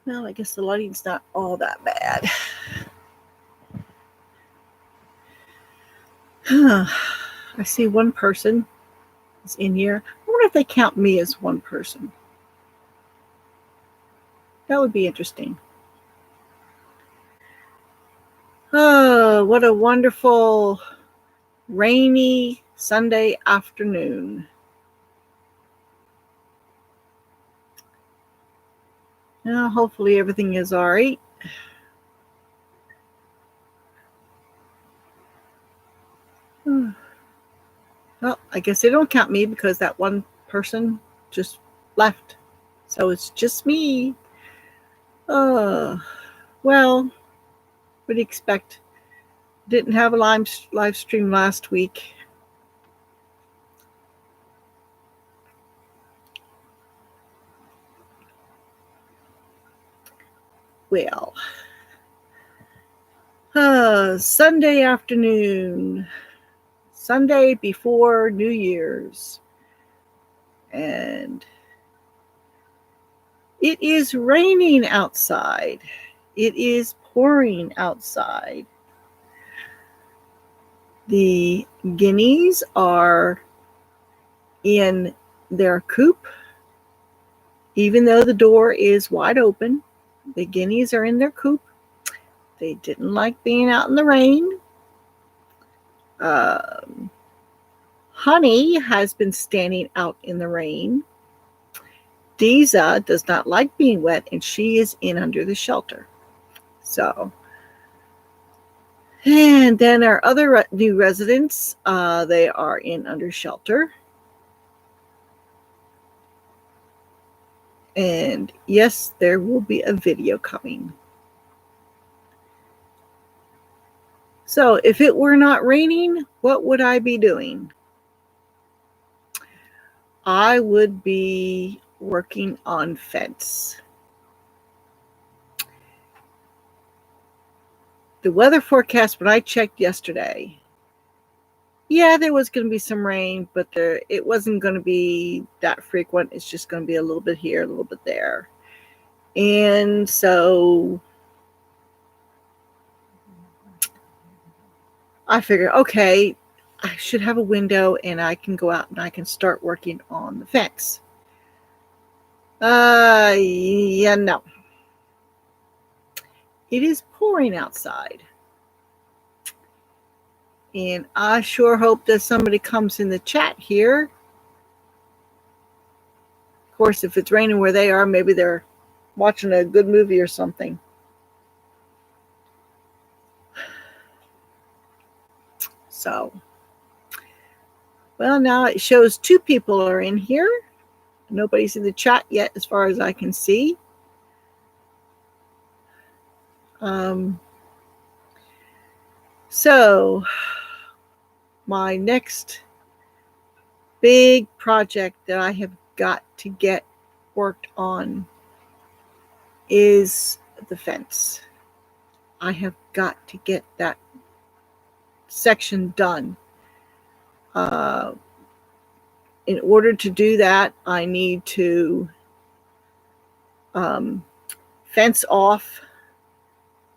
Well, I guess the lighting's not all that bad. I see one person is in here. I wonder if they count me as one person. That would be interesting. Oh, what a wonderful rainy Sunday afternoon. Now, hopefully everything is all right. Well, I guess they don't count me because that one person just left. So it's just me. Well, what do you expect? Didn't have a live stream last week. Well, Sunday afternoon, Sunday before New Year's, and it is raining outside. It is pouring outside. The guineas are in their coop. Even though the door is wide open, the guineas are in their coop. They didn't like being out in the rain. Honey has been standing out in the rain. Deeza does not like being wet, and she is in under the shelter. So, and then our other new residents, they are in under shelter. And yes, there will be a video coming. So if it were not raining, what would I be doing? I would be working on fence. The weather forecast, when I checked yesterday, yeah, there was going to be some rain, but it wasn't going to be that frequent. It's just going to be a little bit here, a little bit there. And so I figured, okay, I should have a window and I can go out and I can start working on the fence. Yeah, no. It is pouring outside. And I sure hope that somebody comes in the chat here. Of course, if it's raining where they are, maybe they're watching a good movie or something. So, well, now it shows 2 people are in here. Nobody's in the chat yet, as far as I can see. So, my next big project that I have got to get worked on is the fence. I have got to get that section done. In order to do that, I need to fence off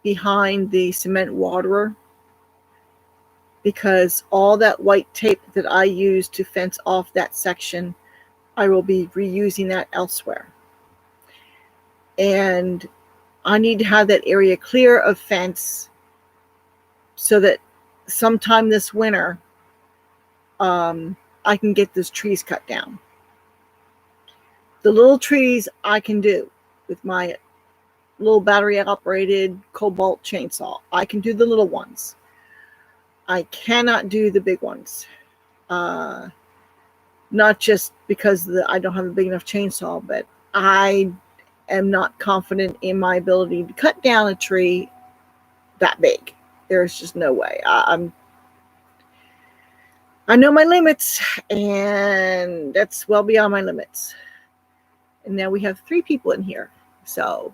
behind the cement waterer, because all that white tape that I use to fence off that section, I will be reusing that elsewhere. And I need to have that area clear of fence so that sometime this winter, I can get those trees cut down. The little trees I can do with my little battery operated Cobalt chainsaw. I can do the little ones. I cannot do the big ones. Not just because I don't have a big enough chainsaw, but I am not confident in my ability to cut down a tree that big. There's just no way. I know my limits, and that's well beyond my limits. And now we have 3 people in here. So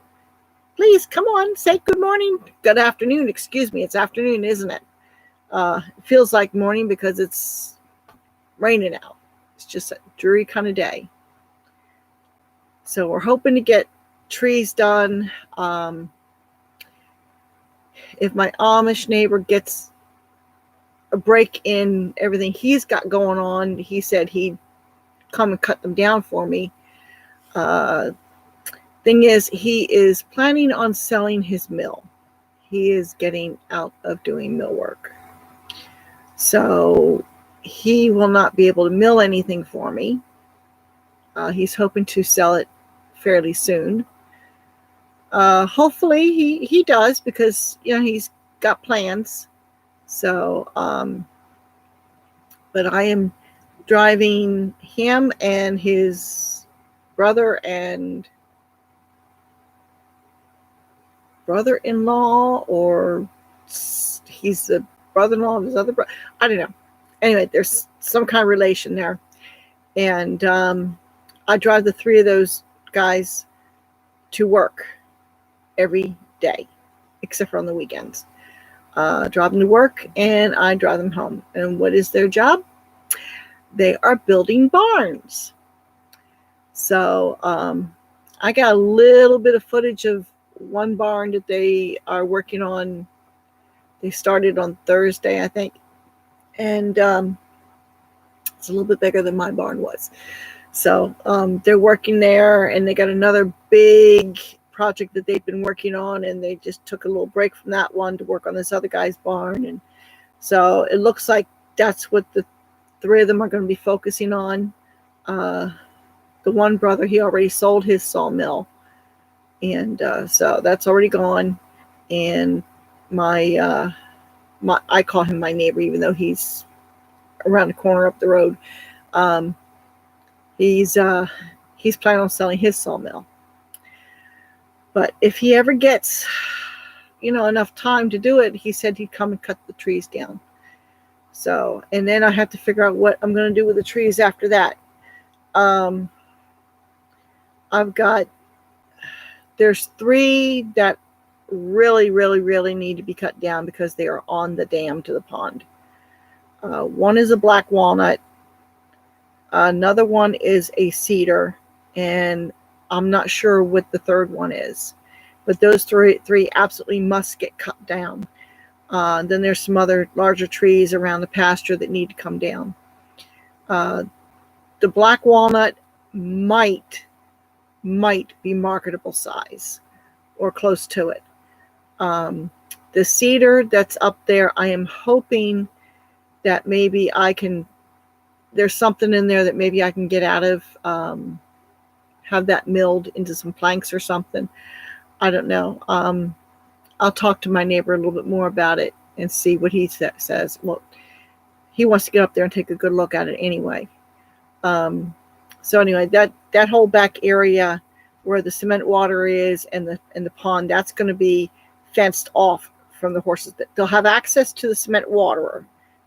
please come on, say good morning, good afternoon. Excuse me, it's afternoon, isn't it? It feels like morning because it's raining out. It's just a dreary kind of day. So we're hoping to get trees done. If my Amish neighbor gets a break in everything he's got going on, he said he'd come and cut them down for me. Thing is, he is planning on selling his mill. He is getting out of doing mill work. So he will not be able to mill anything for me. He's hoping to sell it fairly soon. Hopefully he does, because he's got plans. So but I am driving him and his brother-in-law, or he's the brother-in-law of his other brother. I don't know. Anyway, there's some kind of relation there. And I drive the three of those guys to work every day, except for on the weekends. Drive them to work, and I drive them home. And what is their job? They are building barns. So I got a little bit of footage of one barn that they are working on. They started on Thursday, I think. And it's a little bit bigger than my barn was. So they're working there, and they got another big project that they've been working on, and they just took a little break from that one to work on this other guy's barn. And so it looks like that's what the three of them are going to be focusing on. The one brother, he already sold his sawmill, and so that's already gone. And my I call him my neighbor, even though he's around the corner up the road. He's planning on selling his sawmill. But if he ever gets, enough time to do it, he said he'd come and cut the trees down. So, and then I have to figure out what I'm going to do with the trees after that. There's three that really, really, really need to be cut down because they are on the dam to the pond. One is a black walnut. Another one is a cedar, and I'm not sure what the third one is, but those three absolutely must get cut down. Then there's some other larger trees around the pasture that need to come down. The black walnut might be marketable size or close to it. The cedar that's up there, I am hoping that maybe there's something in there that maybe I can get out of, have that milled into some planks or something. I don't know. I'll talk to my neighbor a little bit more about it and see what he says. Well, he wants to get up there and take a good look at it anyway. So anyway, that whole back area where the cement water is and the pond, that's going to be fenced off from the horses. They'll have access to the cement water,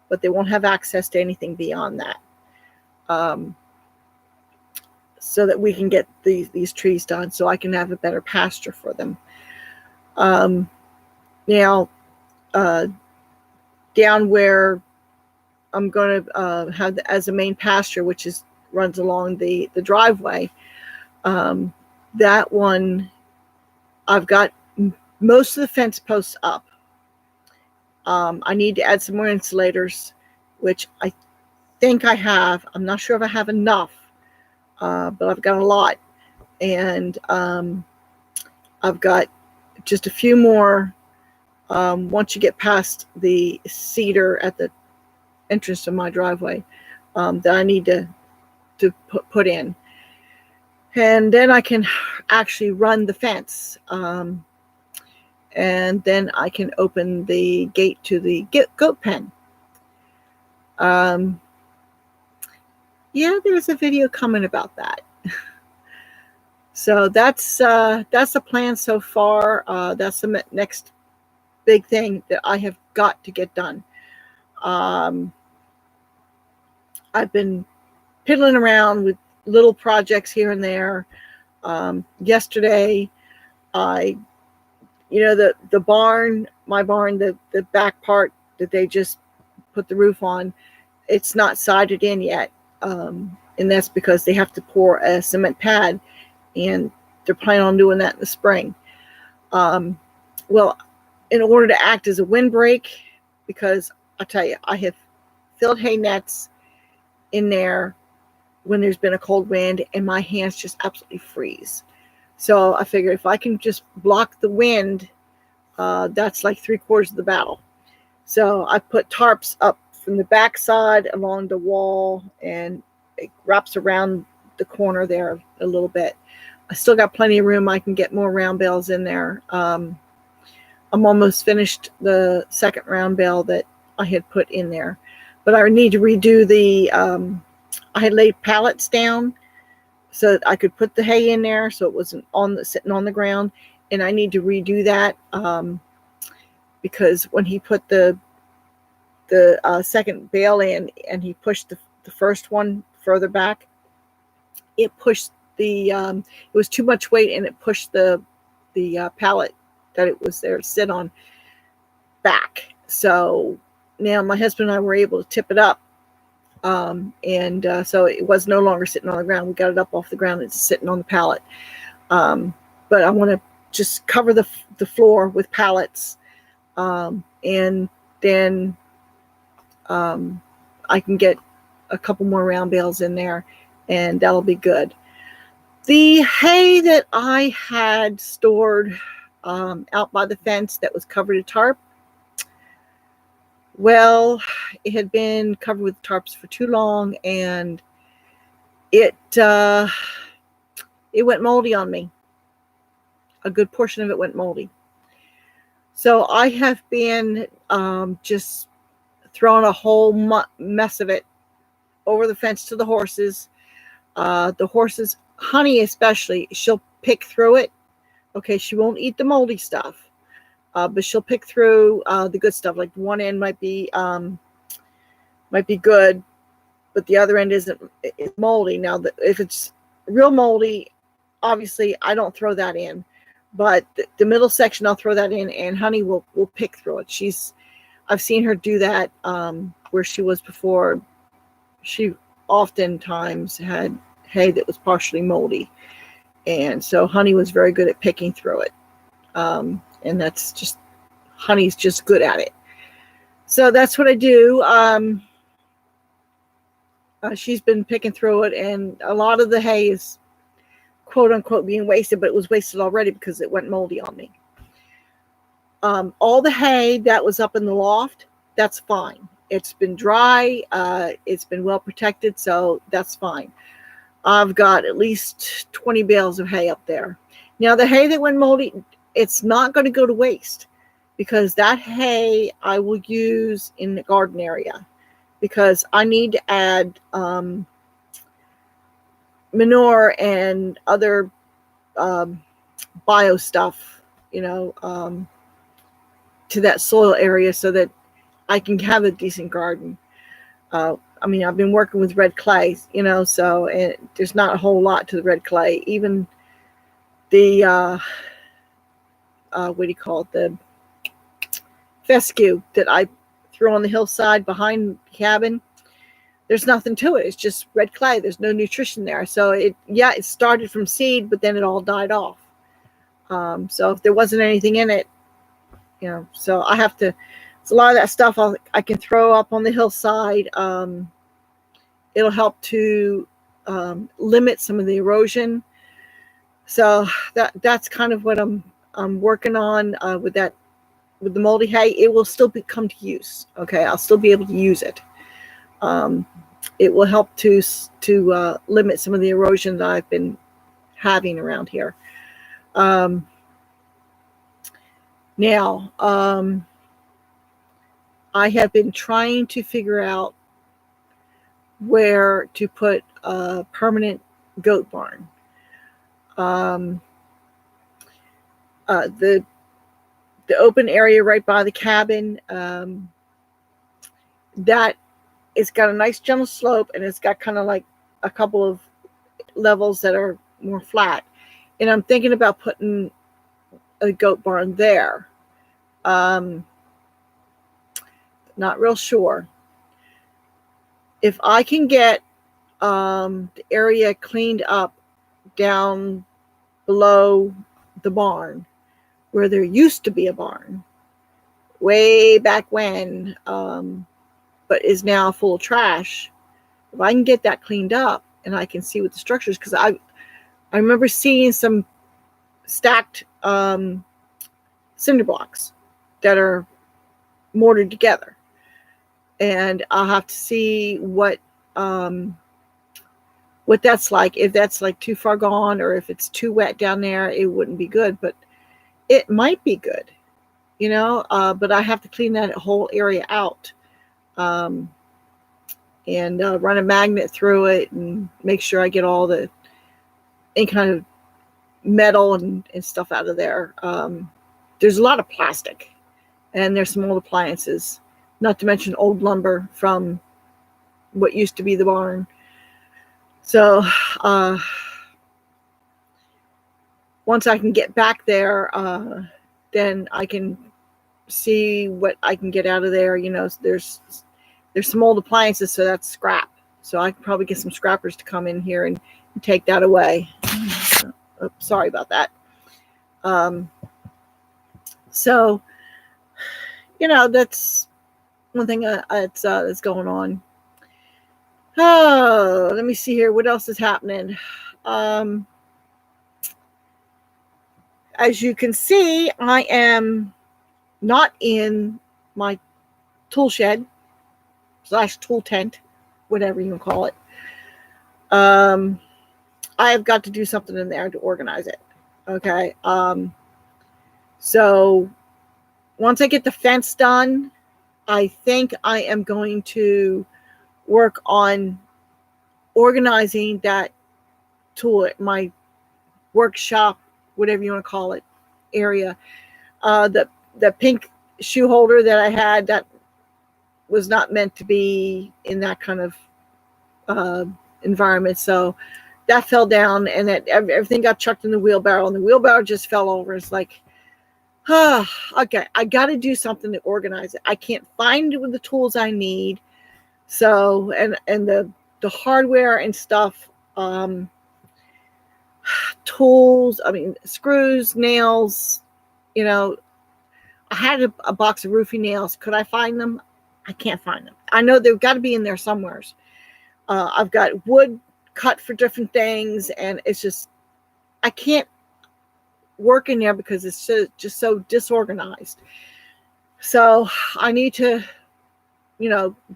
but they won't have access to anything beyond that. So that we can get these trees done, so I can have a better pasture for them. Now, down where I'm going to have as a main pasture, which runs along the driveway, that one, I've got most of the fence posts up. I need to add some more insulators, which I think I have. I'm not sure if I have enough, but I've got a lot. And I've got just a few more once you get past the cedar at the entrance to my driveway that I need to put in. And then I can actually run the fence. And then I can open the gate to the goat pen. Yeah, there's a video coming about that. So that's the plan so far. That's the next big thing that I have got to get done. I've been piddling around with little projects here and there. Yesterday, the barn, my barn, the back part that they just put the roof on, it's not sided in yet. And that's because they have to pour a cement pad, and they're planning on doing that in the spring. Well, in order to act as a windbreak, because I tell you, I have filled hay nets in there when there's been a cold wind and my hands just absolutely freeze. So I figure if I can just block the wind, that's like 3/4 of the battle. So I put tarps up from the backside along the wall, and it wraps around the corner there a little bit. I still got plenty of room. I can get more round bales in there. I'm almost finished the second round bale that I had put in there, but I need to redo the, I had laid pallets down so that I could put the hay in there so it wasn't sitting on the ground, and I need to redo that because when he put the second bale in and he pushed the first one further back, it pushed it was too much weight, and it pushed the pallet that it was there to sit on back. So now my husband and I were able to tip it up, and so it was no longer sitting on the ground. We got it up off the ground. It's sitting on the pallet. But I want to just cover the floor with pallets, and then I can get a couple more round bales in there, and that'll be good. The hay that I had stored out by the fence that was covered in tarp, well, it had been covered with tarps for too long, and it went moldy on me. A good portion of it went moldy. So I have been just throwing a whole mess of it over the fence to the horses. The horses, Honey especially, she'll pick through it. Okay, she won't eat the moldy stuff, but she'll pick through the good stuff. Like one end might be good, but the other end isn't moldy. Now, if it's real moldy, obviously I don't throw that in, but the middle section I'll throw that in, and Honey will pick through it. I've seen her do that where she was before. She oftentimes had hay that was partially moldy, and so Honey was very good at picking through it, and that's just, Honey's just good at it. So that's what I do. She's been picking through it, and a lot of the hay is quote unquote being wasted, but it was wasted already because it went moldy on me. All the hay that was up in the loft, that's fine. It's been dry. It's been well protected, so that's fine. I've got at least 20 bales of hay up there. Now, the hay that went moldy, it's not going to go to waste, because that hay I will use in the garden area, because I need to add manure and other bio stuff, to that soil area so that I can have a decent garden. I've been working with red clay, so there's not a whole lot to the red clay. Even the, what do you call it? The fescue that I threw on the hillside behind the cabin, there's nothing to it. It's just red clay. There's no nutrition there. So it started from seed, but then it all died off. So if there wasn't anything in it, so I have to, it's a lot of that stuff I can throw up on the hillside. It'll help to limit some of the erosion. So that's kind of what I'm working on with the moldy hay. It will still come to use. Okay, I'll still be able to use it. It will help to limit some of the erosion that I've been having around here. Now, I have been trying to figure out where to put a permanent goat barn. The open area right by the cabin, that it's got a nice gentle slope, and it's got kind of like a couple of levels that are more flat. And I'm thinking about putting a goat barn there. Not real sure. If I can get the area cleaned up down below the barn where there used to be a barn way back when, but is now full of trash. If I can get that cleaned up and I can see what the structure is, because I remember seeing some stacked cinder blocks that are mortared together, and I'll have to see what that's like. If that's like too far gone, or if it's too wet down there, it wouldn't be good, but it might be good, but I have to clean that whole area out, and run a magnet through it and make sure I get all any kind of metal and stuff out of there. There's a lot of plastic, and there's some old appliances, not to mention old lumber from what used to be the barn. So once I can get back there, then I can see what I can get out of there. There's some old appliances, so that's scrap. So I can probably get some scrappers to come in here and take that away. Oh, sorry about that. So, that's one thing that's going on. Oh, let me see here. What else is happening? As you can see, I am not in my tool shed / tool tent, whatever you can call it. I have got to do something in there to organize it. Okay. So once I get the fence done, I think I am going to work on organizing that tool, my workshop, whatever you want to call it, area. The pink shoe holder that I had, that was not meant to be in that kind of environment. So that fell down, and that everything got chucked in the wheelbarrow, and the wheelbarrow just fell over. It's like, okay, I got to do something to organize it. I can't find the tools I need. So, and the hardware and stuff, tools, screws, nails, I had a box of roofing nails. Could I find them? I can't find them. I know they've got to be in there somewhere. I've got wood cut for different things, and it's just, I can't work in there because it's just so disorganized. So I need to,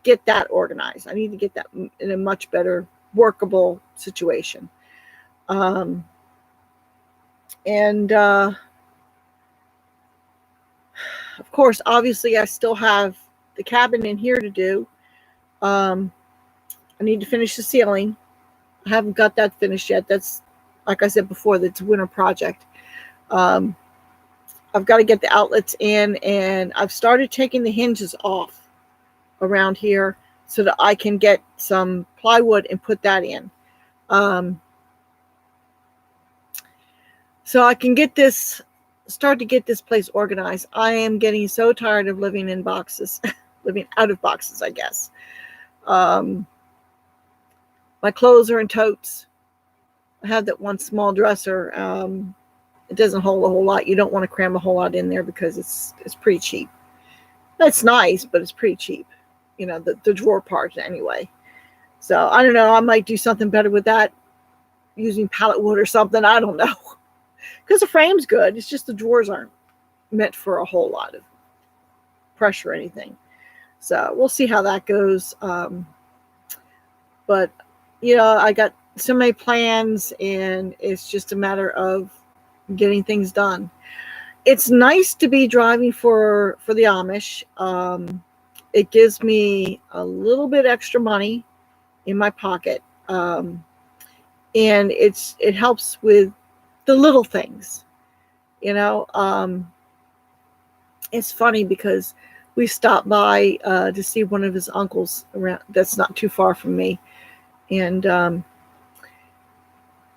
get that organized. I need to get that in a much better workable situation. And of course, obviously, I still have the cabin in here to do. I need to finish the ceiling. I haven't got that finished yet. That's, like I said before, that's a winter project. I've got to get the outlets in, and I've started taking the hinges off around here so that I can get some plywood and put that in. So I can start to get this place organized. I am getting so tired of living in boxes, living out of boxes, I guess. My clothes are in totes. I have that one small dresser. It doesn't hold a whole lot. You don't want to cram a whole lot in there because it's pretty cheap. That's nice, but it's pretty cheap. The drawer part anyway. So I don't know. I might do something better with that, using pallet wood or something. I don't know. Because the frame's good. It's just the drawers aren't meant for a whole lot of pressure or anything. So we'll see how that goes. But, I got so many plans, and it's just a matter of getting things done. It's nice to be driving for the Amish. It gives me a little bit extra money in my pocket. And it helps with the little things, it's funny because we stopped by to see one of his uncles around that's not too far from me, and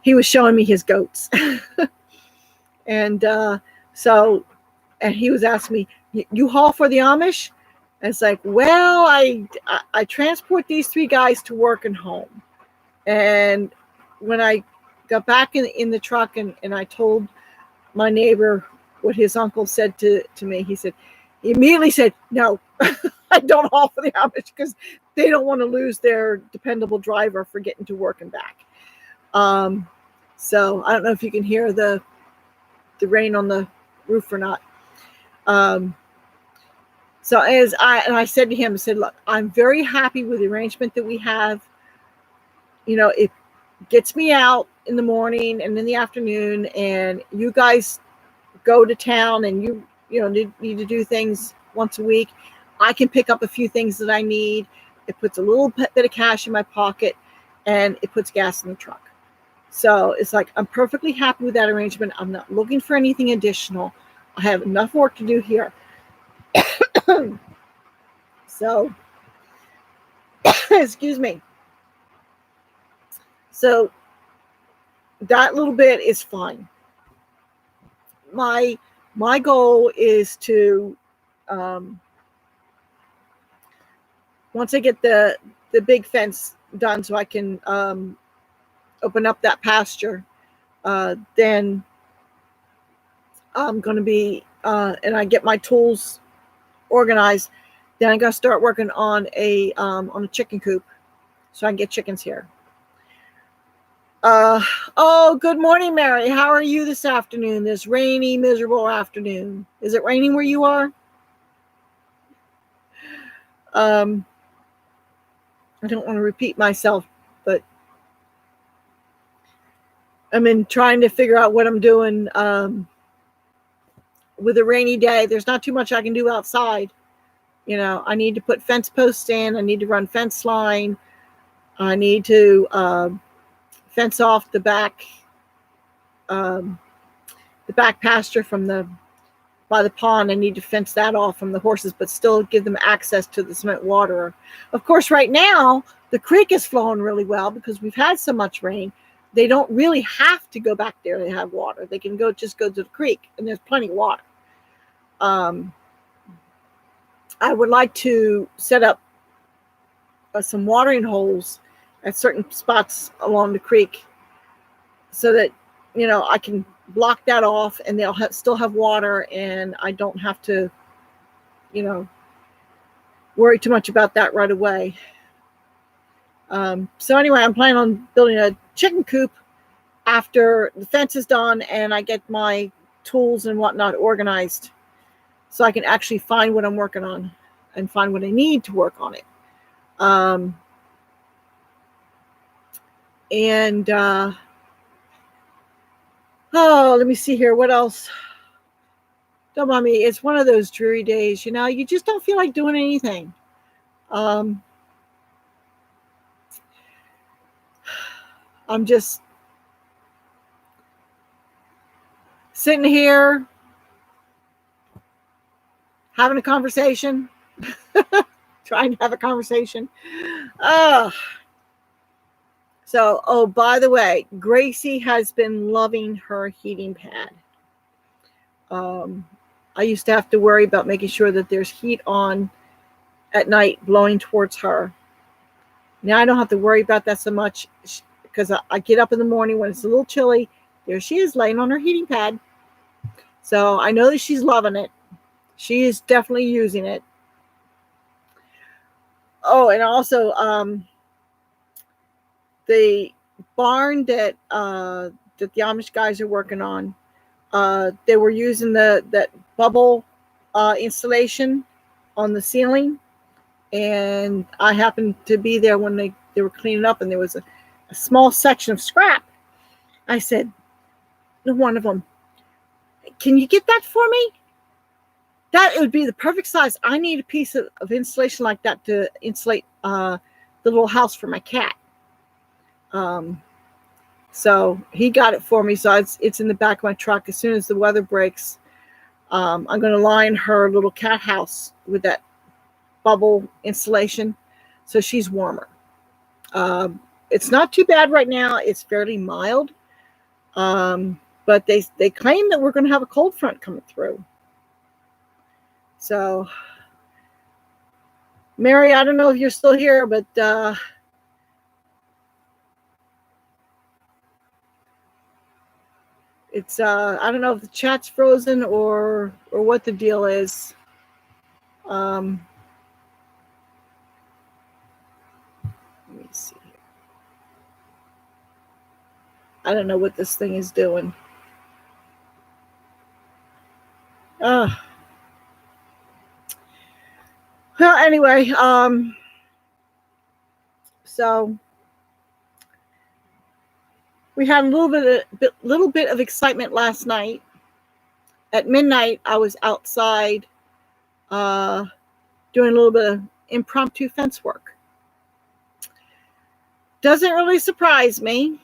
he was showing me his goats. And and he was asking me, you haul for the Amish? And it's like, well, I transport these 3 guys to work and home, and when I got back in the truck, and I told my neighbor what his uncle said to me. He immediately said, no, I don't haul for the Amish because they don't want to lose their dependable driver for getting to work and back. So I don't know if you can hear the rain on the roof or not. So I said to him, I said, look, I'm very happy with the arrangement that we have. It gets me out in the morning and in the afternoon, and you guys go to town and you need to do things once a week. I can pick up a few things that I need. It puts a little bit of cash in my pocket, and it puts gas in the truck. So it's like, I'm perfectly happy with that arrangement. I'm not looking for anything additional. I have enough work to do here. So, excuse me. So that little bit is fine. My goal is to, once I get the big fence done so I can open up that pasture, then I'm going to be, and I get my tools organized, then I got to start working on a chicken coop so I can get chickens here. Oh, good morning, Mary. How are you this afternoon, this rainy, miserable afternoon? Is it raining where you are? I don't want to repeat myself, but I'm trying to figure out what I'm doing with a rainy day. There's not too much I can do outside. I need to put fence posts in. I need to run fence line. I need to fence off the back pasture by the pond. I need to fence that off from the horses, but still give them access to the cement water. Of course, right now, the creek is flowing really well because we've had so much rain. They don't really have to go back there to have water. They can just go to the creek, and there's plenty of water. I would like to set up some watering holes at certain spots along the creek so that, I can block that off and they'll still have water, and I don't have to, worry too much about that right away. So anyway, I'm planning on building a chicken coop after the fence is done and I get my tools and whatnot organized so I can actually find what I'm working on and find what I need to work on it. Let me see here. What else? Don't mind me. It's one of those dreary days, you just don't feel like doing anything. I'm just sitting here having a conversation, trying to have a conversation. So, by the way, Gracie has been loving her heating pad. I used to have to worry about making sure that there's heat on at night blowing towards her. Now I don't have to worry about that so much because I get up in the morning when it's a little chilly. There she is laying on her heating pad. So I know that she's loving it. She is definitely using it. Oh, and also the barn that the Amish guys are working on, they were using that bubble installation on the ceiling, and I happened to be there when they were cleaning up, and there was a small section of scrap. I said to one of them, "Can you get that for me? That would be the perfect size. I need a piece of insulation like that to insulate the little house for my cat." So he got it for me. So it's in the back of my truck. As soon as the weather breaks, I'm going to line her little cat house with that bubble insulation so she's warmer. It's not too bad right now. It's fairly mild. But they claim that we're going to have a cold front coming through. So, Mary, I don't know if you're still here, but It's I don't know if the chat's frozen or what the deal is. Let me see. I don't know what this thing is doing. Well, anyway, so we had a little bit of excitement last night. At midnight, I was outside doing a little bit of impromptu fence work. Doesn't really surprise me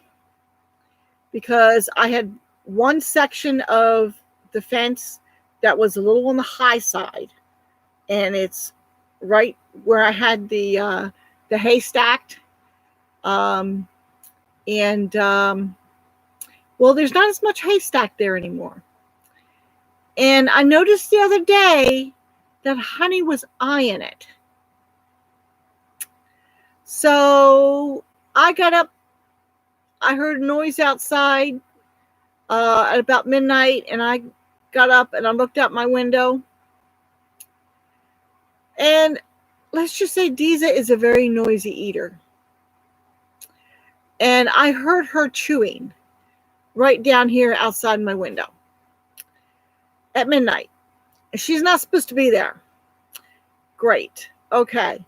because I had one section of the fence that was a little on the high side, and it's right where I had the hay stacked. Well, there's not as much hay stacked there anymore. And I noticed the other day that honey was eyeing it. So I got up. I heard noise outside at about midnight, and I got up and I looked out my window. And let's just say Diza is a very noisy eater. And I heard her chewing right down here outside my window at midnight. She's not supposed to be there. Great. Okay.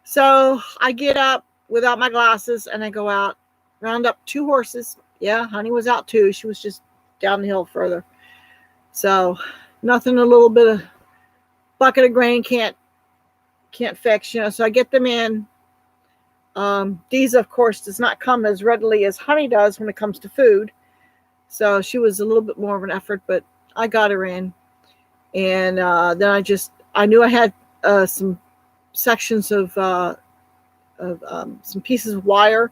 So I get up without my glasses and I go out, round up 2 horses. Yeah, honey was out too. She was just down the hill further. So nothing a little bit of bucket of grain can't fix, So I get them in. Diza, of course, does not come as readily as honey does when it comes to food. So she was a little bit more of an effort, but I got her in. And then I knew I had some sections of some pieces of wire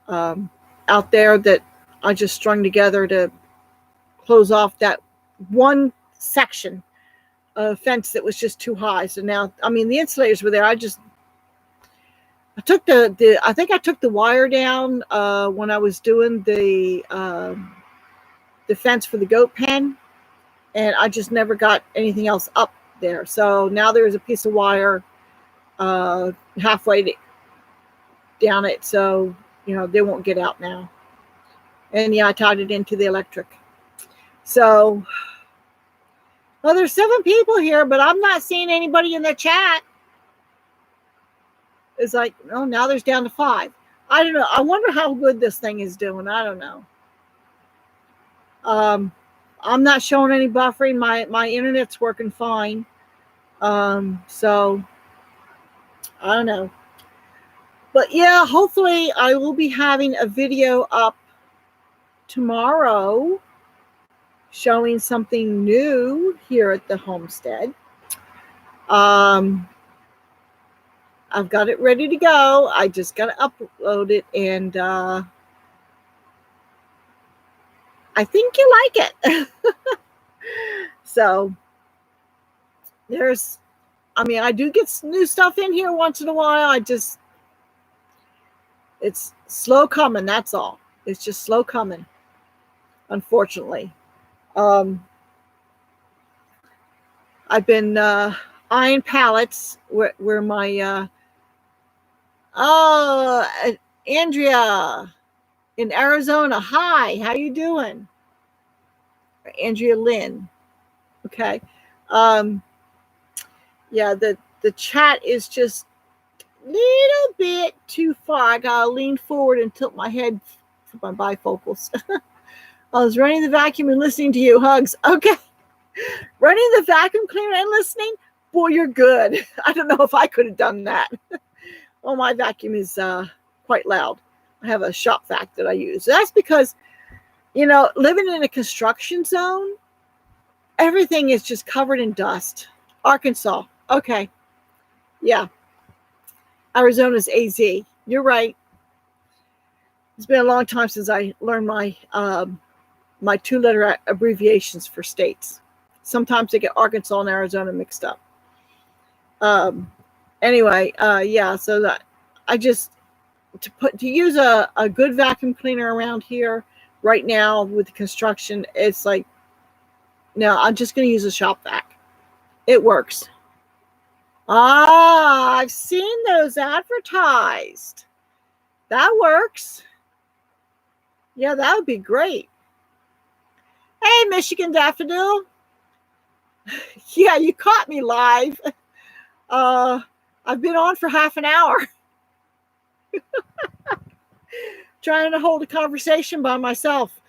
out there that I just strung together to close off that one section of fence that was just too high. So now, I mean, the insulators were there. I took I think I took the wire down when I was doing the fence for the goat pen, and I just never got anything else up there. So now there's a piece of wire halfway down it, so they won't get out now. And yeah, I tied it into the electric. So, well, there's 7 people here, but I'm not seeing anybody in the chat. It's like, oh, now there's down to 5. I don't know. I wonder how good this thing is doing. I don't know. I'm not showing any buffering. My internet's working fine. So I don't know. But yeah, hopefully I will be having a video up tomorrow showing something new here at the homestead. I've got it ready to go. I just got to upload it, and I think you like it. So I do get new stuff in here once in a while. It's slow coming. That's all. It's just slow coming, unfortunately. I've been eyeing pallets where my Andrea in Arizona. Hi, how you doing? Andrea Lynn. Okay. Yeah, the chat is just a little bit too far. I gotta lean forward and tilt my head for my bifocals. I was running the vacuum and listening to you. Hugs. Okay. Running the vacuum cleaner and listening? Boy, you're good. I don't know if I could have done that. Well, my vacuum is quite loud. I have a shop vac that I use. That's because, living in a construction zone, everything is just covered in dust. Arkansas. Okay. Yeah. Arizona's AZ. You're right. It's been a long time since I learned my 2-letter abbreviations for states. Sometimes I get Arkansas and Arizona mixed up. Anyway, yeah, so that I just to use a good vacuum cleaner around here right now with the construction, it's like, no, I'm just going to use a shop vac. It works. Ah, I've seen those advertised. That works. Yeah, that would be great. Hey, Michigan Daffodil. Yeah, you caught me live. I've been on for half an hour trying to hold a conversation by myself.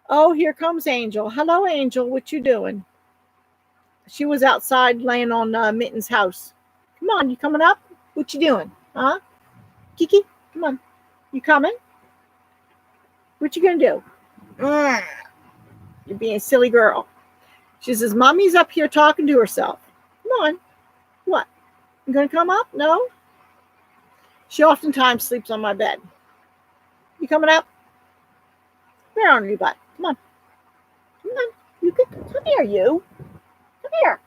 Oh, here comes Angel. Hello, Angel. What you doing? She was outside laying on Mitten's house. Come on, you coming up? What you doing? Huh? Kiki, come on. You coming? What you gonna do? You're being a silly girl. She says, Mommy's up here talking to herself. Come on. What? You gonna come up? No? She oftentimes sleeps on my bed. You coming up? Where on your butt? Come on. Come on. You can come here, you. Come here.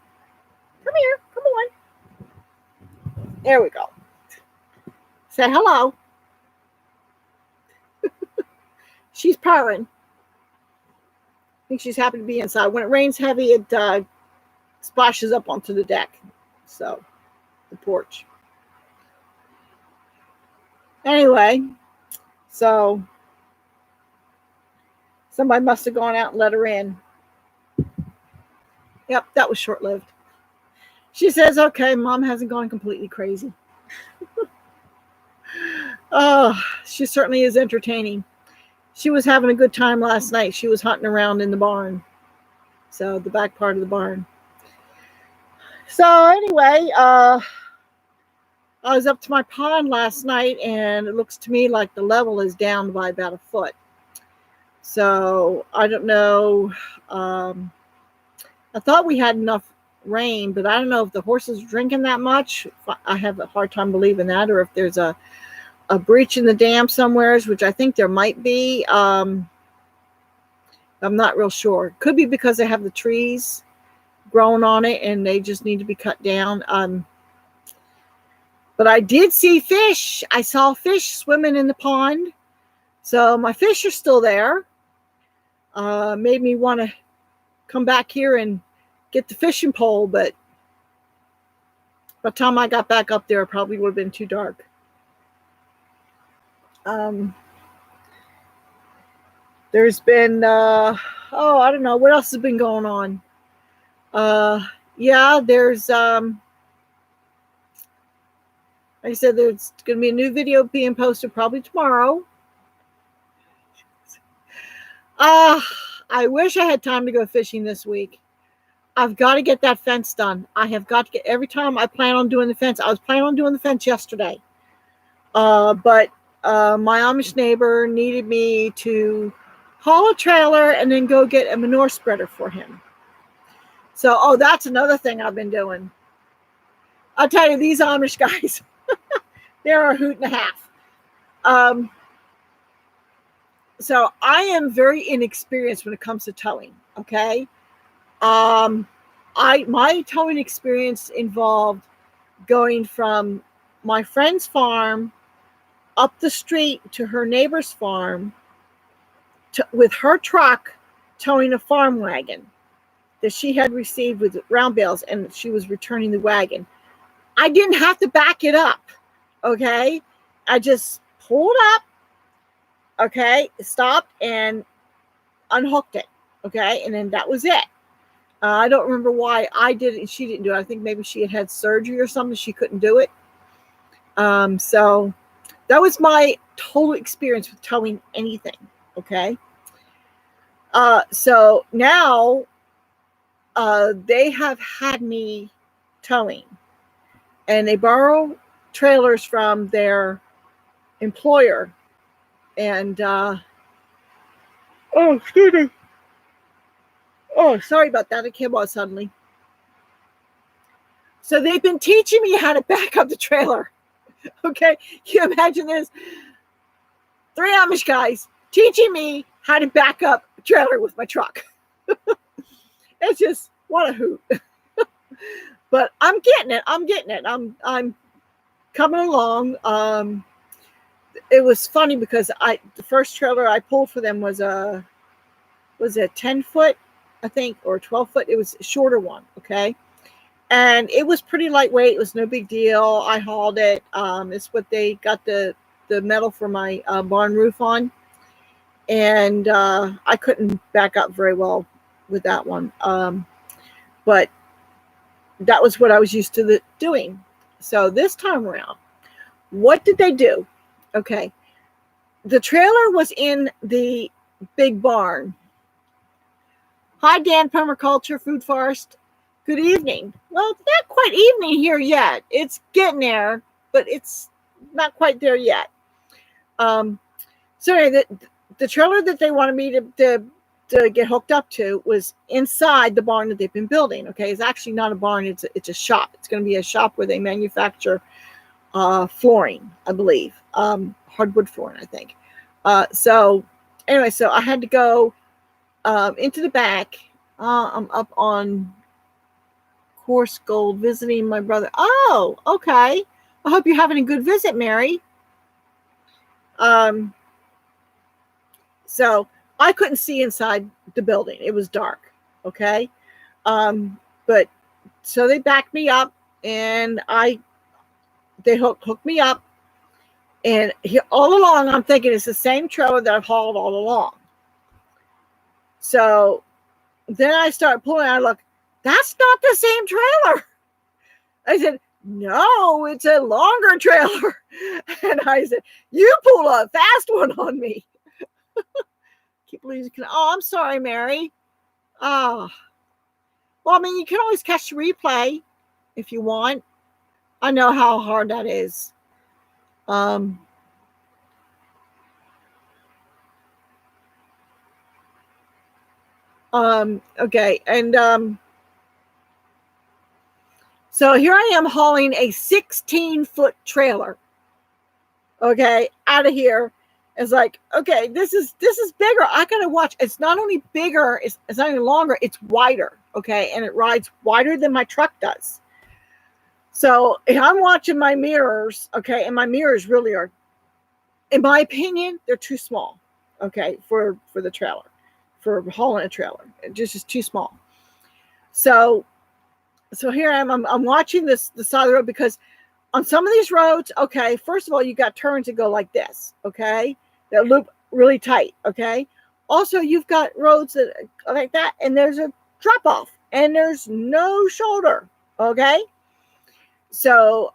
Come here. Come on. There we go. Say hello. She's purring. I think she's happy to be inside. When it rains heavy, it splashes up onto the deck. So, the porch. Anyway, so somebody must have gone out and let her in. Yep, that was short-lived. She says, okay, Mom hasn't gone completely crazy. Oh, she certainly is entertaining. She was having a good time last night. She was hunting around in the barn. So, the back part of the barn. So, anyway, I was up to my pond last night, and it looks to me like the level is down by about a foot. So, I don't know. I thought we had enough rain, but I don't know if the horses are drinking that much. I have a hard time believing that, or if there's a breach in the dam somewheres, which I think there might be. I'm not real sure. Could be because they have the trees growing on it and they just need to be cut down. But I did see fish. I saw fish swimming in the pond. So my fish are still there. Made me want to come back here and get the fishing pole, but by the time I got back up there, it probably would have been too dark. There's been, I don't know, what else has been going on? Yeah, there's, like I said, there's going to be a new video being posted probably tomorrow. I wish I had time to go fishing this week. I've got to get that fence done. I have got to get, every time I plan on doing the fence, I was planning on doing the fence yesterday. But my Amish neighbor needed me to haul a trailer and then go get a manure spreader for him. So, that's another thing I've been doing. I'll tell you, these Amish guys, they're a hoot and a half. So I am very inexperienced when it comes to towing. Okay. My towing experience involved going from my friend's farm up the street to her neighbor's farm with her truck towing a farm wagon that she had received with round bales, and she was returning the wagon. I didn't have to back it up. Okay. I just pulled up. Okay. Stopped and unhooked it. Okay. And then that was it. I don't remember why I did it and she didn't do it. I think maybe she had surgery or something. She couldn't do it. So that was my total experience with towing anything. Okay. So now they have had me towing, and they borrow trailers from their employer. And excuse me. Oh, sorry about that. It came out suddenly. So they've been teaching me how to back up the trailer. Okay. Can you imagine this? 3 Amish guys teaching me how to back up a trailer with my truck. It's just, what a hoot. But I'm getting it. I'm coming along. it was funny because the first trailer I pulled for them was a 10-foot, I think, or 12-foot. It was a shorter one, okay? And it was pretty lightweight. It was no big deal. I hauled it. It's what they got the metal for my barn roof on. And I couldn't back up very well with that one. But that was what I was used to doing. So this time around, what did they do? Okay. The trailer was in the big barn. Hi, Dan, Permaculture, Food Forest. Good evening. Well, it's not quite evening here yet. It's getting there, but it's not quite there yet. So anyway, the trailer that they wanted me to get hooked up to was inside the barn that they've been building. Okay, it's actually not a barn. It's a shop. It's going to be a shop where they manufacture flooring, I believe, hardwood flooring, I think. So anyway, so I had to go into the back. I'm up on Course Gold visiting my brother. Oh, okay. I hope you're having a good visit, Mary. So I couldn't see inside the building. It was dark. Okay. But so they backed me up and they hooked me up. And all along, I'm thinking it's the same trailer that I've hauled all along. So then I start pulling out. Look, that's not the same trailer. I said, no, it's a longer trailer. And I said, you pull a fast one on me. Keep losing. Oh, I'm sorry, Mary. Oh, well, I mean, you can always catch the replay if you want. I know how hard that is. Okay, and so here I am hauling a 16-foot trailer. Okay, out of here. It's like, okay, this is bigger. I gotta watch. It's not only bigger, it's not even longer, it's wider. Okay, and it rides wider than my truck does. So if I'm watching my mirrors, okay, and my mirrors really are, in my opinion, they're too small. Okay, for the trailer, for hauling a trailer, it just is too small. So here I am. I'm watching the side of the road because on some of these roads, okay, first of all, you got turns that go like this, okay, that loop really tight, okay. Also, you've got roads that are like that, and there's a drop off, and there's no shoulder, okay. So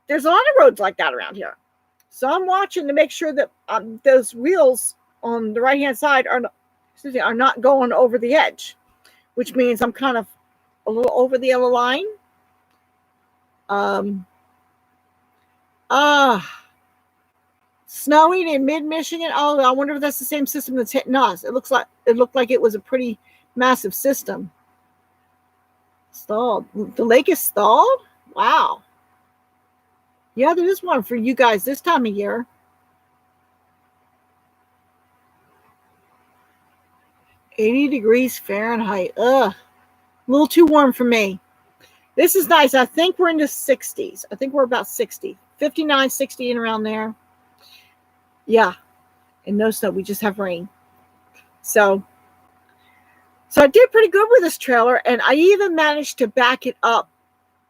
there's a lot of roads like that around here. So I'm watching to make sure that those wheels on the right hand side are not going over the edge, which means I'm kind of a little over the yellow line. Snowing in mid-Michigan. Oh, I wonder if that's the same system that's hitting us. It looked like it was a pretty massive system. Stalled. The lake is stalled? Wow. Yeah, there is one for you guys this time of year. $80 degrees Fahrenheit. Ugh. A little too warm for me. This is nice. I think we're in the 60s. I think we're about 60. 59, 60 and around there. Yeah. And no snow. We just have rain. So I did pretty good with this trailer, and I even managed to back it up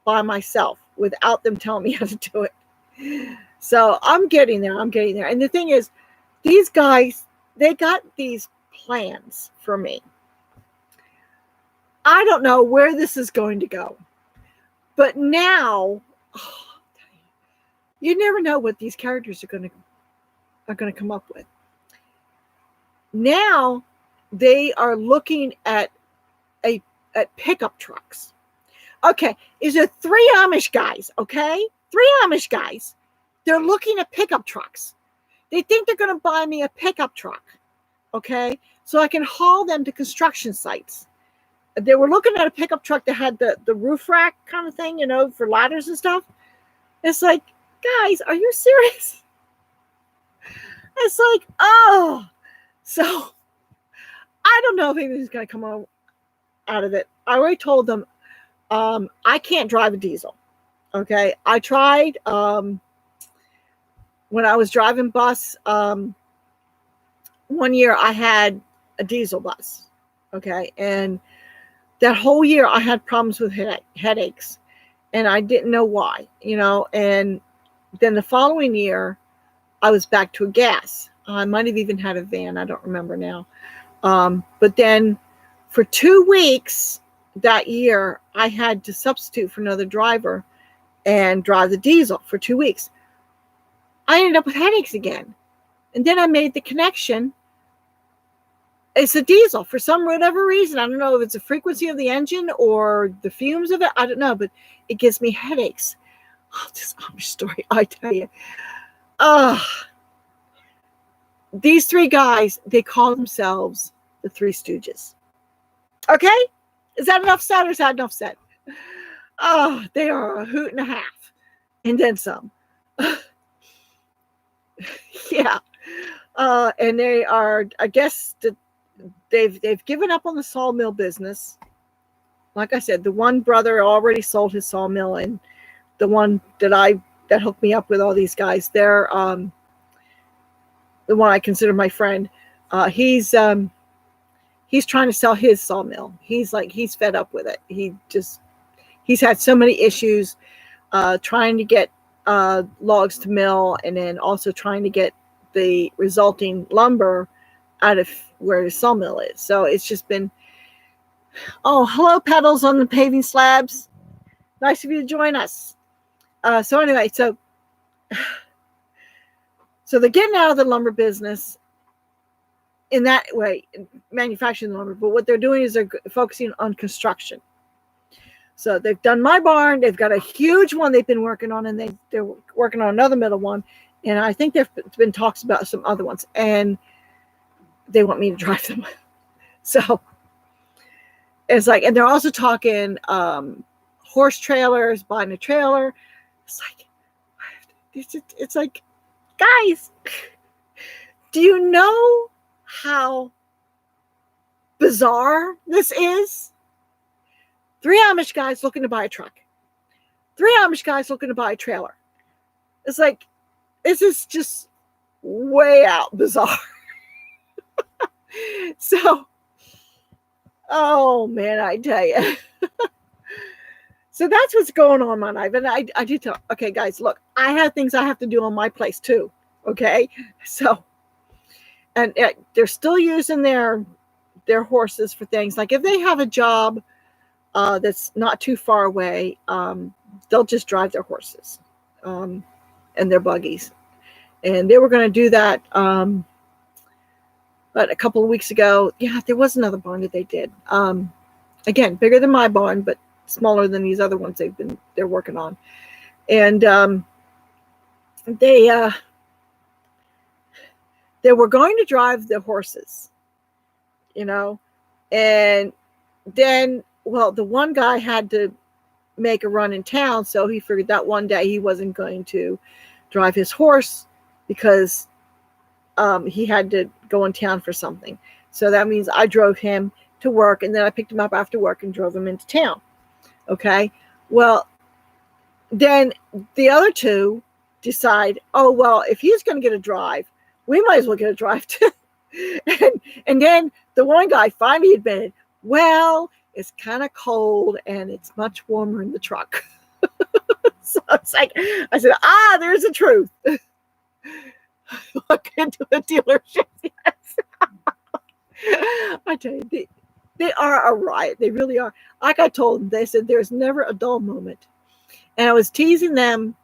by myself without them telling me how to do it. So I'm getting there. And the thing is, these guys, they got these plans for me. I don't know where this is going to go. But now, you never know what these characters are going to come up with. Now they are looking at pickup trucks. Okay, is there 3 Amish guys? Okay, 3 Amish guys. They're looking at pickup trucks. They think they're going to buy me a pickup truck. Okay, so I can haul them to construction sites. They were looking at a pickup truck that had the roof rack kind of thing, for ladders and stuff. It's like, guys, are you serious? It's like, oh. So I don't know if anything's going to come out of it. I already told them I can't drive a diesel. Okay. I tried when I was driving bus, one year I had a diesel bus. Okay. And that whole year I had problems with headaches, and I didn't know why, and then the following year I was back to a gas. I might have even had a van. I don't remember now. But then for 2 weeks that year, I had to substitute for another driver and drive the diesel for 2 weeks. I ended up with headaches again. And then I made the connection. It's a diesel for whatever reason. I don't know if it's the frequency of the engine or the fumes of it. I don't know, but it gives me headaches. Oh, this Amish story, I tell you. These 3 guys, they call themselves the Three Stooges. Okay? Is that enough said, or is that enough said? Oh, they are a hoot and a half. And then some. Yeah. And they are, I guess, they've given up on the sawmill business. Like I said, the one brother already sold his sawmill, and the one that hooked me up with all these guys, they're the one I consider my friend. He's trying to sell his sawmill. He's fed up with it. He's had so many issues trying to get logs to mill, and then also trying to get the resulting lumber out of where the sawmill is. So it's just been, hello, pedals on the paving slabs. Nice of you to join us. So anyway, so they're getting out of the lumber business in that way, manufacturing lumber. But what they're doing is they're focusing on construction. So they've done my barn. They've got a huge one they've been working on, and they're working on another middle one. And I think there's been talks about some other ones, and they want me to drive them. So it's like, and they're also talking horse trailers, buying a trailer. It's like, guys, do you know how bizarre this is? 3 Amish guys looking to buy a truck. 3 Amish guys looking to buy a trailer. It's like, this is just way out bizarre. So, oh man, I tell you. So that's what's going on in my life. And I do tell, okay, guys, look, I have things I have to do on my place too. Okay. So, and they're still using their horses for things. Like if they have a job that's not too far away, they'll just drive their horses and their buggies. And they were going to do that. But a couple of weeks ago, there was another barn that they did. Again, bigger than my barn, but smaller than these other ones they're working on. And they were going to drive the horses, and then, well, the one guy had to make a run in town, so he figured that one day he wasn't going to drive his horse because he had to go in town for something. So that means I drove him to work, and then I picked him up after work and drove him into town. Okay. Well, then the other 2 decide, if he's going to get a drive, we might as well get a drive too. and then the one guy finally admitted, well, it's kind of cold and it's much warmer in the truck. So it's like, I said, there's the truth. Walk into a dealership. Yes. I tell you, they are a riot. They really are. Like I told them, they said there's never a dull moment. And I was teasing them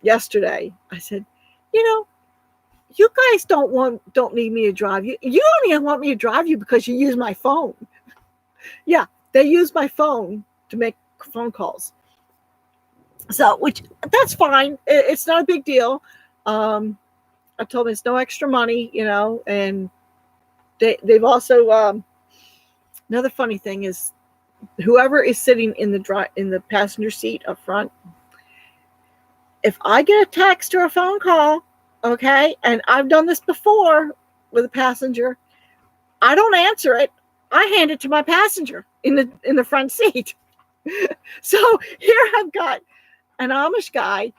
yesterday. I said, you guys don't need me to drive you. You only want me to drive you because you use my phone. Yeah, they use my phone to make phone calls. So, which that's fine. It's not a big deal. I told them it's no extra money, and they've also another funny thing is whoever is sitting in the passenger seat up front, if I get a text or a phone call, okay, and I've done this before with a passenger, I don't answer it. I hand it to my passenger in the front seat. So here I've got an Amish guy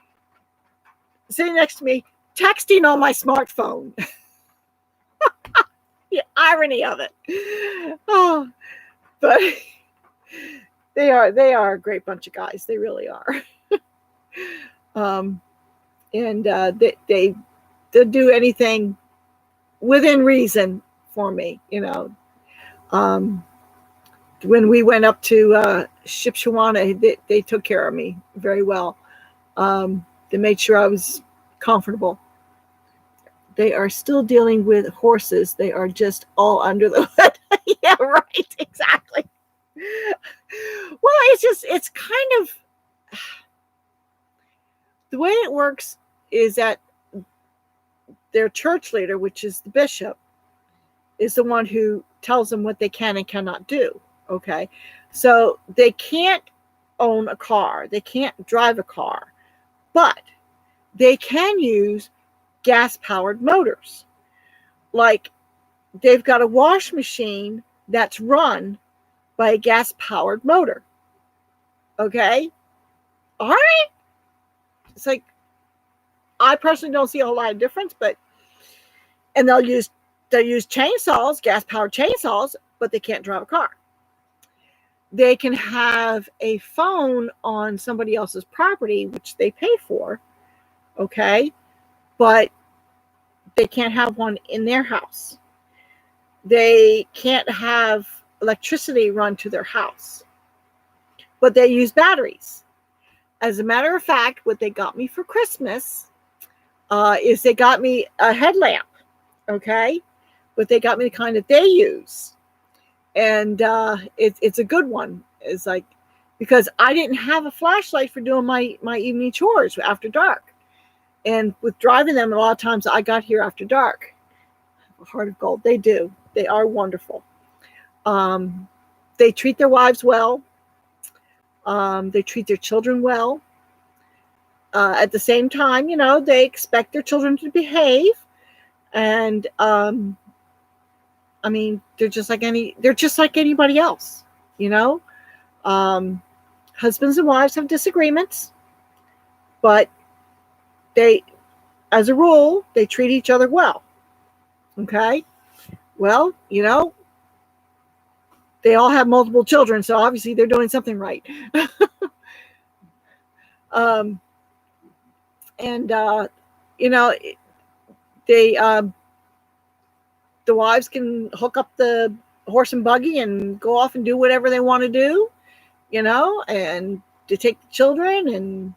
sitting next to me, texting on my smartphone. The irony of it. Oh, but they are a great bunch of guys. They really are. And they do anything within reason for me. When we went up to Shipshewana, they took care of me very well. They made sure I was comfortable. They are still dealing with horses. They are just all under the hood. Yeah, right. Exactly. Well, it's kind of the way it works is that their church leader, which is the bishop, is the one who tells them what they can and cannot do. Okay. So they can't own a car. They can't drive a car, but they can use gas-powered motors. Like they've got a wash machine that's run by a gas-powered motor. Okay. All right. It's like, I personally don't see a whole lot of difference, and they'll use chainsaws, gas-powered chainsaws, but they can't drive a car. They can have a phone on somebody else's property, which they pay for, okay, but they can't have one in their house. They can't have electricity run to their house, but they use batteries. As a matter of fact, what they got me for Christmas is they got me a headlamp, okay, but they got me the kind that they use. And it's a good one. It's like, because I didn't have a flashlight for doing my evening chores after dark. And with driving them, a lot of times I got here after dark. Heart of gold. They do. They are wonderful. They treat their wives well. They treat their children well. At the same time, they expect their children to behave. And I mean, they're just like anybody else, Husbands and wives have disagreements, but as a rule, they treat each other well. Okay. Well, they all have multiple children, so obviously they're doing something right. And they the wives can hook up the horse and buggy and go off and do whatever they want to do, and to take the children.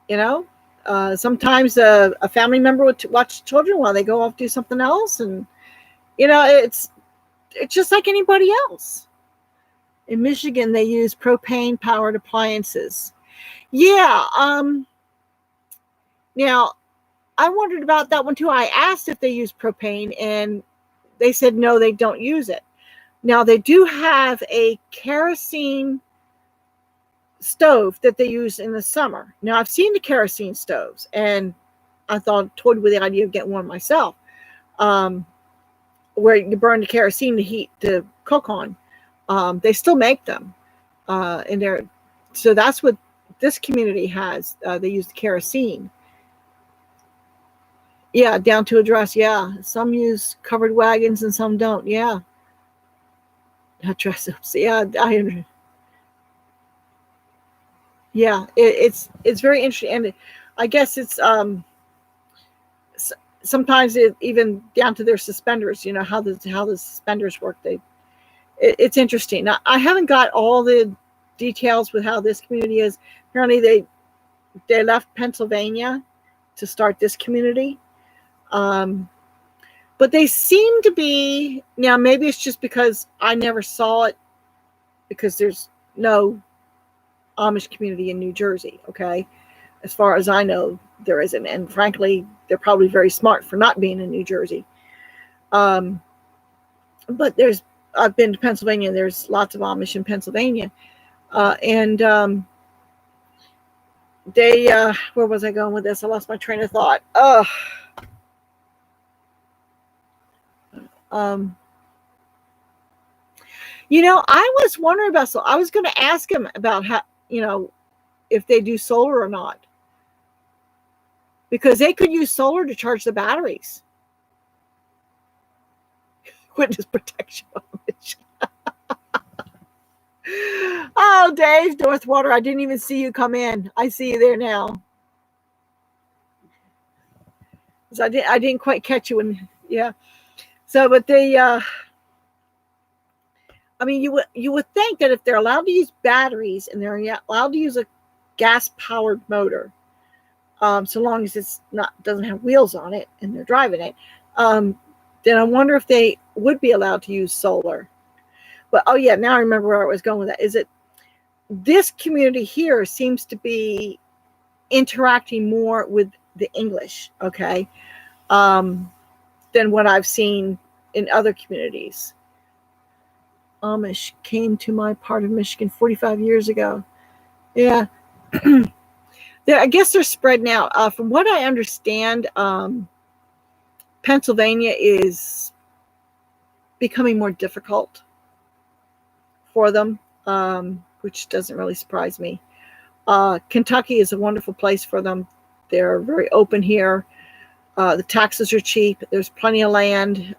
And sometimes a family member would watch the children while they go off do something else. And it's just like anybody else. In Michigan, they use propane powered appliances. Yeah. Now I wondered about that one too. I asked if they use propane, and they said no, they don't use it. Now they do have a kerosene stove that they use in the summer. Now I've seen the kerosene stoves, and I toyed with the idea of getting one myself, where you burn the kerosene to cook on. They still make them, and so that's what this community has. They use the kerosene. Yeah, down to a dress. Yeah, some use covered wagons and some don't. Yeah, dress ups. Yeah, yeah. It's very interesting, and I guess it's sometimes even down to their suspenders. How the suspenders work. It's interesting. Now, I haven't got all the details with how this community is. Apparently, they left Pennsylvania to start this community. But they seem to be, now maybe it's just because I never saw it, because there's no Amish community in New Jersey. Okay. As far as I know, there isn't. And frankly, they're probably very smart for not being in New Jersey. But I've been to Pennsylvania. There's lots of Amish in Pennsylvania. And where was I going with this? I lost my train of thought. I was wondering about, so I was going to ask him about how, if they do solar or not. because they could use solar to charge the batteries. Witness protection. Oh, Dave Northwater, I didn't even see you come in. I see you there now. So I didn't quite catch you when, yeah. So, but they, I mean, you would think that if they're allowed to use batteries and they're allowed to use a gas powered motor, so long as it's not doesn't have wheels on it and they're driving it, then I wonder if they would be allowed to use solar. But oh yeah, now I remember where I was going with that. Is it this community here seems to be interacting more with the English, okay, than what I've seen in other communities. Amish came to my part of Michigan 45 years ago. Yeah. I guess they're spread now. From what I understand, Pennsylvania is becoming more difficult for them, which doesn't really surprise me. Kentucky is a wonderful place for them. They're very open here. The taxes are cheap. There's plenty of land.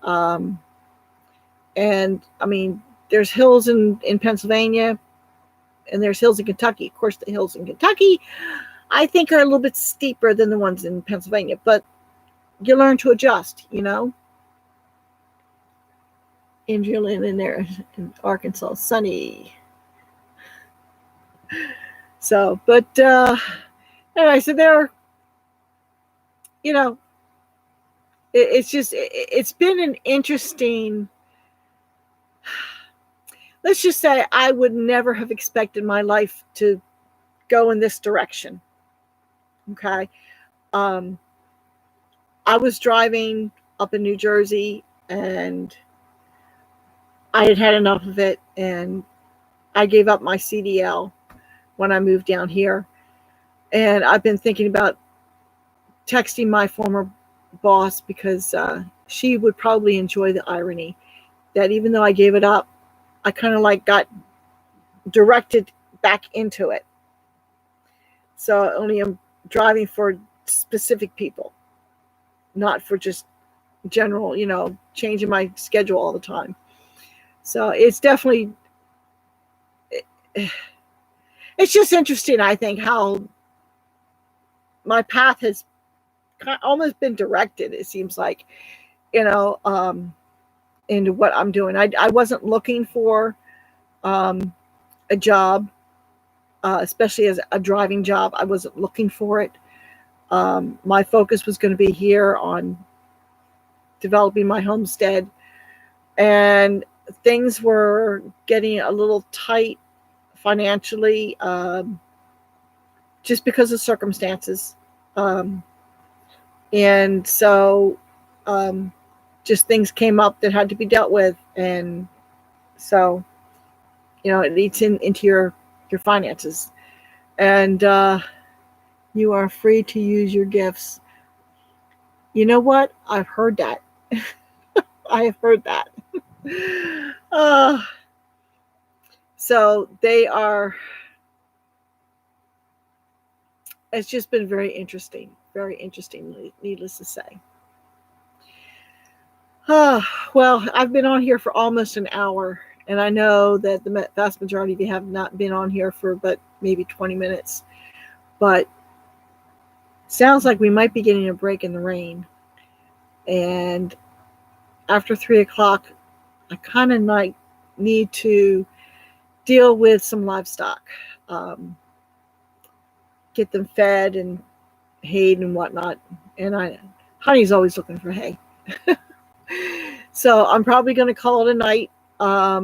And I mean, there's hills in Pennsylvania and there's hills in Kentucky. Of course, the hills in Kentucky, I think, are a little bit steeper than the ones in Pennsylvania, but you learn to adjust, you know. Andrea Lynn in there in Arkansas, sunny. So, but anyway, so they're, you know, it's been an interesting, let's just say I would never have expected my life to go in this direction. Okay. I was driving up in New Jersey and I had had enough of it, and I gave up my CDL when I moved down here. And I've been thinking about texting my former boss because she would probably enjoy the irony that even though I gave it up, I kind of like got directed back into it. So only I'm driving for specific people, not for just general, you know, changing my schedule all the time. So it's definitely, it's just interesting, I think, how my path has almost been directed, it seems like, you know, into what I'm doing. I wasn't looking for a job, especially as a driving job. I wasn't looking for it. My focus was going to be here on developing my homestead, and things were getting a little tight financially, just because of circumstances. And so just things came up that had to be dealt with. And so, you know, it eats into your finances. And you are free to use your gifts. You know what? I've heard that. I have heard that. So they are, it's just been very interesting, needless to say. Well, I've been on here for almost an hour, and I know that the vast majority of you have not been on here for but maybe 20 minutes. But sounds like we might be getting a break in the rain. And after 3 o'clock, I kind of like need to deal with some livestock, get them fed and hayed and whatnot. And Honey's always looking for hay. So I'm probably going to call it a night. Let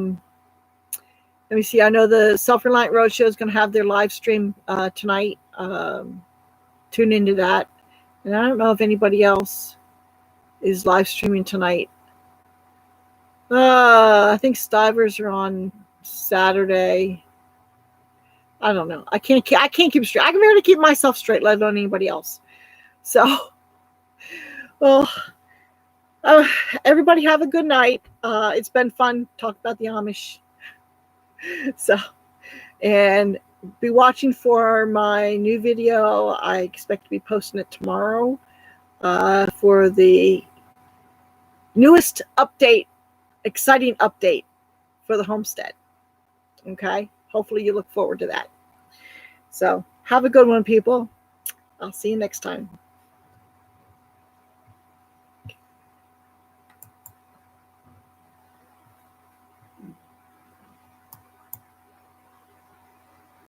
me see. I know the Self-Reliant Roadshow is going to have their live stream tonight. Tune into that. And I don't know if anybody else is live streaming tonight. I think Stivers are on Saturday. I don't know. I can't keep straight. I can barely keep myself straight, let alone anybody else. So, well, everybody have a good night. It's been fun talking about the Amish. So, and be watching for my new video. I expect to be posting it tomorrow for the newest update, exciting update for the homestead. Okay? Hopefully you look forward to that. So have a good one, people. I'll see you next time.